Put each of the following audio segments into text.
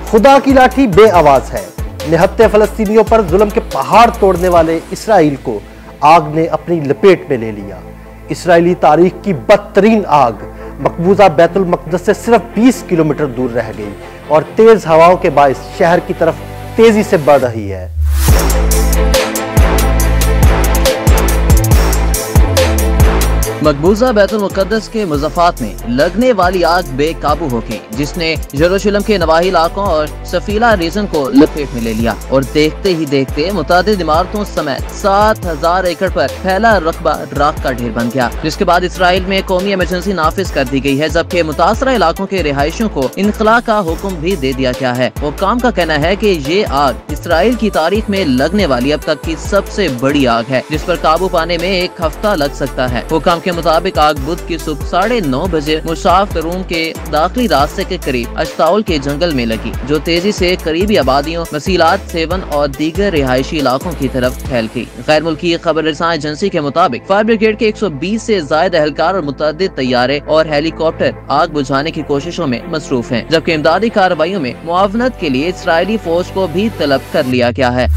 खुदा की लाठी बेआवाज है। निहत्थे फलस्तीनियों पर जुल्म के पहाड़ तोड़ने वाले इसराइल को आग ने अपनी लपेट में ले लिया। इसराइली तारीख की बदतरीन आग मकबूजा बैतुल मक़दस से सिर्फ 20 किलोमीटर दूर रह गई और तेज हवाओं के बायस शहर की तरफ तेजी से बढ़ रही है। मकबूजा बैतुल मुक़द्दस के मुज़फ़्फ़ात में लगने वाली आग बेकाबू हो गई, जिसने यरूशलेम के नवाही इलाकों और सफीला रीजन को लपेट में ले लिया और देखते ही देखते मुतादिद इमारतों समेत 7000 एकड़ पर फैला रकबा राख का ढेर बन गया। जिसके बाद इसराइल में कौमी इमरजेंसी नाफिज कर दी गई है, जबकि मुतासरा इलाकों के रिहायशियों को इनखला का हुक्म भी दे दिया गया है। हुक्काम का कहना है कि ये आग इसराइल की तारीख में लगने वाली अब तक की सबसे बड़ी आग है, जिस पर काबू पाने में 1 हफ्ता लग सकता है। हुक्काम के मुताबिक आग बुध की सुबह 9:30 बजे मुशाफ करूम के दाखिली रास्ते के करीब अश्ताउल के जंगल में लगी, जो तेजी से करीबी आबादियों, मसीलात, सेवन और दीगर रिहायशी इलाकों की तरफ फैल गई। गैर मुल्की खबर रसां एजेंसी के मुताबिक फायर ब्रिगेड के 120 से ज्यादा एहलकार और मुतअद्दिद तैयारे और हेलीकॉप्टर आग बुझाने की कोशिशों में मसरूफ हैं, जबकि इमदादी कार्रवाइयों में मुआवनत के लिए इसराइली फौज को भी तलब कर लिया गया है।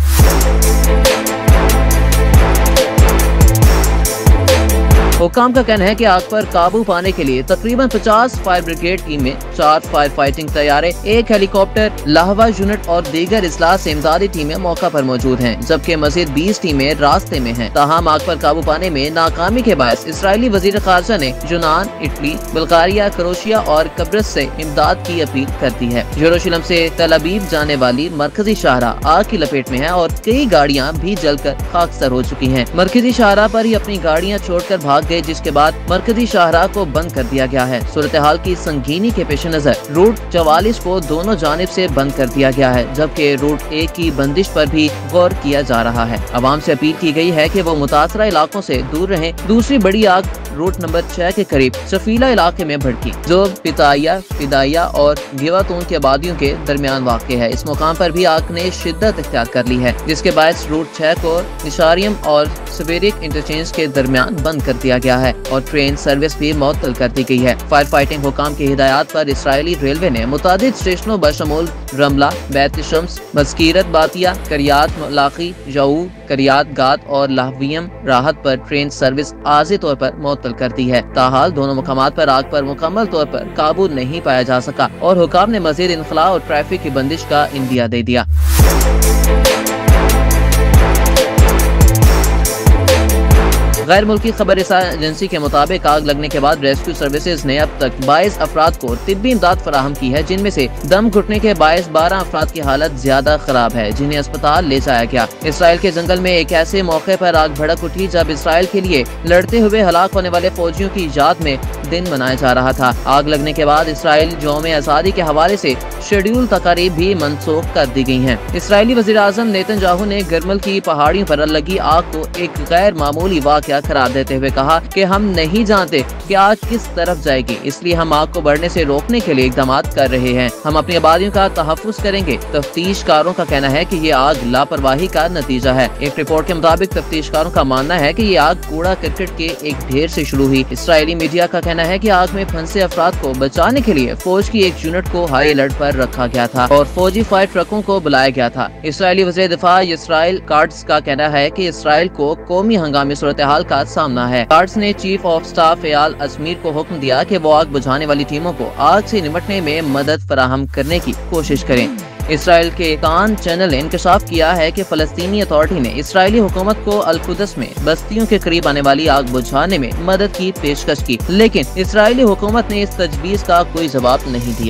हुक्काम का कहना है कि आग पर काबू पाने के लिए तकरीबन 50 फायर ब्रिगेड टीमें, 4 फायर फाइटिंग तैयारे, 1 हेलीकॉप्टर, लाहवा यूनिट और दीगर इस्लाह से इमदादी टीमें मौका पर मौजूद हैं, जबकि मजीद 20 टीमें रास्ते में हैं। ताहम आग पर काबू पाने में नाकामी के बायस इसराइली वजीर खारजा ने यूनान, इटली, बुल्गारिया, क्रोशिया और कब्रिस से इमदाद की अपील कर दी है। यरूशलेम से तल अबीब जाने वाली मरकजी शाहराह आग की लपेट में है और कई गाड़ियाँ भी जलकर खाकसर हो चुकी हैं। मरकजी शाहराह पर ही अपनी गाड़ियाँ छोड़कर भाग गए, जिसके बाद मरकजी शाहराह को बंद कर दिया गया है। सूरत हाल की संगीनी के पेश नजर रूट 44 को दोनों जानिब से बंद कर दिया गया है, जबकि रूट 1 की बंदिश पर भी गौर किया जा रहा है। अवाम से अपील की गई है कि वो मुतासरा इलाकों से दूर रहें। दूसरी बड़ी आग रूट नंबर 6 के करीब सफीला इलाके में भड़की, जो फिदाइया और गिवातून की आबादियों के दरमियान वाक़ है। इस मुकाम पर भी आग ने शिद्दत इख्तियार कर ली है, जिसके बायस रूट 6 को निशारियम और सवेरिक इंटरचेंज के दरमियान बंद कर दिया गया है और ट्रेन सर्विस भी मुअत्तल कर दी गई है। फायर फाइटिंग हुकाम की हिदायत पर इसराइली रेलवे ने मुतादिद स्टेशनों बशमूल रमला, बैत शम्स, मस्कीरत बातिया, करियात मलाकी, यऊ, करियात गात और लाहवियम राहत पर ट्रेन सर्विस आर्जी तौर पर मुअत्तल कर दी है। ताहाल दोनों मुकामात पर आग पर मुकम्मल तौर पर काबू नहीं पाया जा सका और हुकाम ने मजीद इनखला और ट्रैफिक की बंदिश का इंदिया दे दिया। गैर मुल्की खबर एजेंसी के मुताबिक आग लगने के बाद रेस्क्यू सर्विसेज ने अब तक 22 अफराद को तिब्बी इमदाद फराहम की है, जिनमें से दम घुटने के बायस 12 अफराद की हालत ज्यादा खराब है, जिन्हें अस्पताल ले जाया गया। इसराइल के जंगल में एक ऐसे मौके पर आग भड़क उठी जब इसराइल के लिए लड़ते हुए हलाक होने वाले फौजियों की याद में दिन मनाया जा रहा था। आग लगने के बाद इसराइल यौम आज़ादी के हवाले से शेड्यूल तकारीब भी मनसूख कर दी गई हैं। इसराइली वज़ीर आज़म नेतन्याहू ने गर्मल की पहाड़ियों पर लगी आग को एक गैर मामूली वाक़या करार देते हुए कहा कि हम नहीं जानते कि आग किस तरफ जाएगी, इसलिए हम आग को बढ़ने से रोकने के लिए इक़दाम कर रहे हैं। हम अपनी आबादियों का तहफ़्फ़ुज़ करेंगे। तफ्तीशकारों का कहना है कि ये आग लापरवाही का नतीजा है। एक रिपोर्ट के मुताबिक तफ्तीशकारों का मानना है कि ये आग कूड़ा करकट के एक ढेर से शुरू हुई। इसराइली मीडिया का कहना है कि आग में फंसे अफराद को बचाने के लिए फौज की एक यूनिट को हाई अलर्ट पर रखा गया था और फौजी फायर ट्रकों को बुलाया गया था। इसराइली वज़ीर दिफा इसराइल कार्ड्स का कहना है कि इसराइल को कौमी हंगामी सूरत हाल का सामना है। कार्ड्स ने चीफ ऑफ स्टाफ एयाल अजमीर को हुक्म दिया कि वो आग बुझाने वाली टीमों को आग से निपटने में मदद फराहम करने की कोशिश करें। इसराइल के कान चैनल ने इंकशाफ किया है कि फलस्तीनी अथॉरिटी ने इसराइली हुकूमत को अल-कुद्स में बस्तियों के करीब आने वाली आग बुझाने में मदद की पेशकश की, लेकिन इसराइली हुकूमत ने इस तजवीज़ का कोई जवाब नहीं दिया।